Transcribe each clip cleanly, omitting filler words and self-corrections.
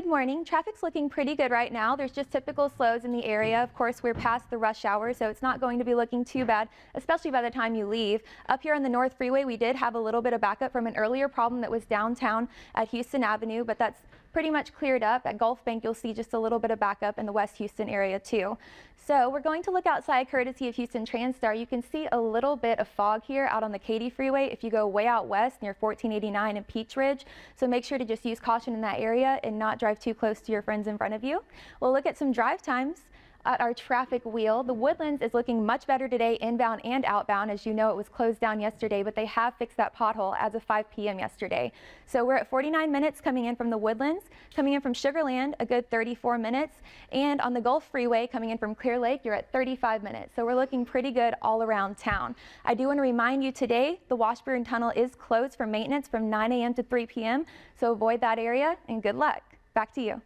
Good morning. Traffic's looking pretty good right now. There's just typical slows in the area. Of course, we're past the rush hour, so it's not going to be looking too bad, especially by the time you leave. Up here on the North Freeway, we did have a little bit of backup from an earlier problem that was downtown at Houston Avenue, but that's pretty much cleared up. At Gulf Bank, you'll see just a little bit of backup in the West Houston area too. So we're going to look outside courtesy of Houston Transtar. You can see a little bit of fog here out on the Katy Freeway if you go way out west near 1489 and Peach Ridge. So make sure to just use caution in that area and not drive too close to your friends in front of you. We'll look at some drive times at our traffic wheel. The Woodlands is looking much better today, inbound and outbound. As you know, it was closed down yesterday, but they have fixed that pothole as of 5 p.m. yesterday. So we're at 49 minutes coming in from the Woodlands, coming in from Sugar Land, a good 34 minutes. And on the Gulf Freeway, coming in from Clear Lake, you're at 35 minutes. So we're looking pretty good all around town. I do want to remind you today, the Washburn Tunnel is closed for maintenance from 9 a.m. to 3 p.m. So avoid that area and good luck. Back to you.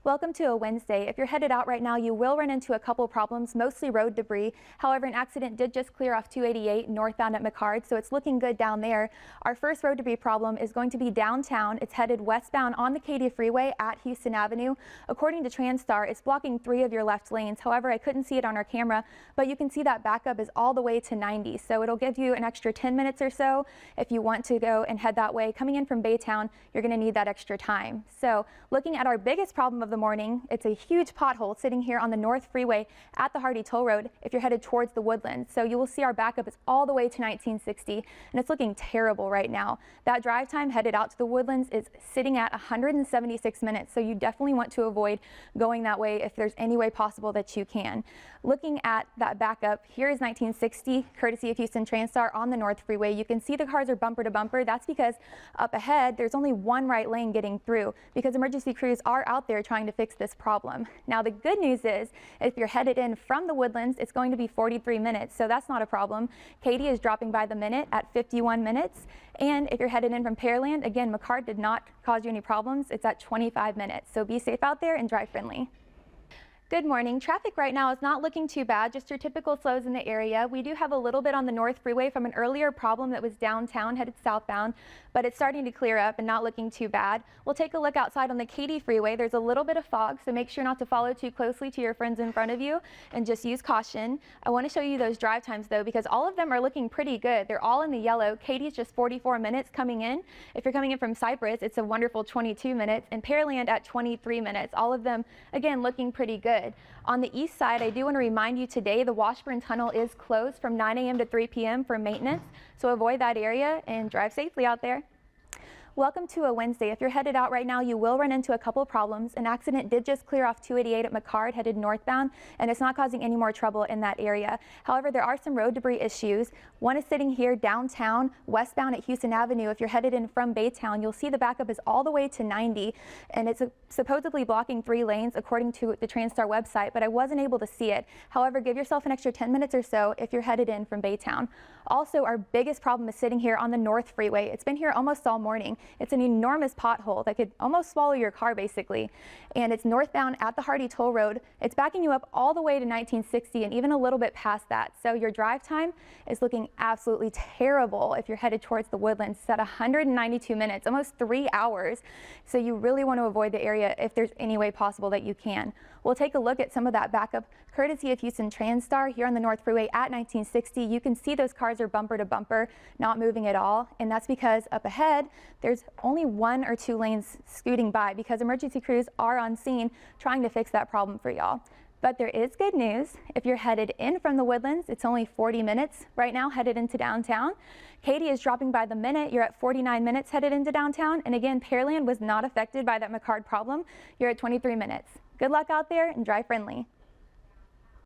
Welcome to a Wednesday. If you're headed out right now, you will run into a couple problems, mostly road debris. However, an accident did just clear off 288 northbound at McCard, so it's looking good down there. Our first road debris problem is going to be downtown. It's headed westbound on the Katy Freeway at Houston Avenue. According to Transtar, it's blocking 3 of your left lanes. However, I couldn't see it on our camera, but you can see that backup is all the way to 90. So it'll give you an extra 10 minutes or so if you want to go and head that way. Coming in from Baytown, you're going to need that extra time. So looking at our biggest problem of the morning, it's a huge pothole sitting here on the North Freeway at the Hardy Toll Road if you're headed towards the Woodlands. So you will see our backup is all the way to 1960, and it's looking terrible right now. That drive time headed out to the Woodlands is sitting at 176 minutes, so you definitely want to avoid going that way if there's any way possible that you can. Looking at that backup, here is 1960, courtesy of Houston Transtar on the North Freeway. You can see the cars are bumper to bumper. That's because up ahead, there's only one right lane getting through because emergency crews are out there trying to fix this problem. Now, the good news is if you're headed in from the Woodlands, it's going to be 43 minutes, so that's not a problem. Katy is dropping by the minute at 51 minutes. And if you're headed in from Pearland, again, McCard did not cause you any problems. It's at 25 minutes. So be safe out there and drive friendly. Good morning. Traffic right now is not looking too bad, just your typical slows in the area. We do have a little bit on the North Freeway from an earlier problem that was downtown headed southbound, but it's starting to clear up and not looking too bad. We'll take a look outside on the Katy Freeway. There's a little bit of fog, so make sure not to follow too closely to your friends in front of you and just use caution. I want to show you those drive times though, because all of them are looking pretty good. They're all in the yellow. Katy's just 44 minutes coming in. If you're coming in from Cypress, it's a wonderful 22 minutes, and Pearland at 23 minutes. All of them, again, looking pretty good. On the east side, I do want to remind you today the Washburn Tunnel is closed from 9 a.m. to 3 p.m. for maintenance, so avoid that area and drive safely out there. Welcome to a Wednesday. If you're headed out right now, you will run into a couple problems. An accident did just clear off 288 at McCard headed northbound, and it's not causing any more trouble in that area. However, there are some road debris issues. One is sitting here downtown, westbound at Houston Avenue. If you're headed in from Baytown, you'll see the backup is all the way to 90, and it's supposedly blocking 3 lanes according to the Transtar website, but I wasn't able to see it. However, give yourself an extra 10 minutes or so if you're headed in from Baytown. Also, our biggest problem is sitting here on the North Freeway. It's been here almost all morning. It's an enormous pothole that could almost swallow your car basically, and it's northbound at the Hardy Toll Road. It's backing you up all the way to 1960 and even a little bit past that. So your drive time is looking absolutely terrible if you're headed towards the Woodlands. It's at 192 minutes, almost 3 hours. So you really want to avoid the area if there's any way possible that you can. We'll take a look at some of that backup courtesy of Houston Transtar here on the North Freeway at 1960. You can see those cars are bumper to bumper, not moving at all, and that's because up ahead there's only 1 or 2 lanes scooting by because emergency crews are on scene trying to fix that problem for y'all. But there is good news. If you're headed in from the Woodlands, it's only 40 minutes right now headed into downtown. Katy is dropping by the minute. You're at 49 minutes headed into downtown. And again, Pearland was not affected by that McCard problem. You're at 23 minutes. Good luck out there and drive friendly.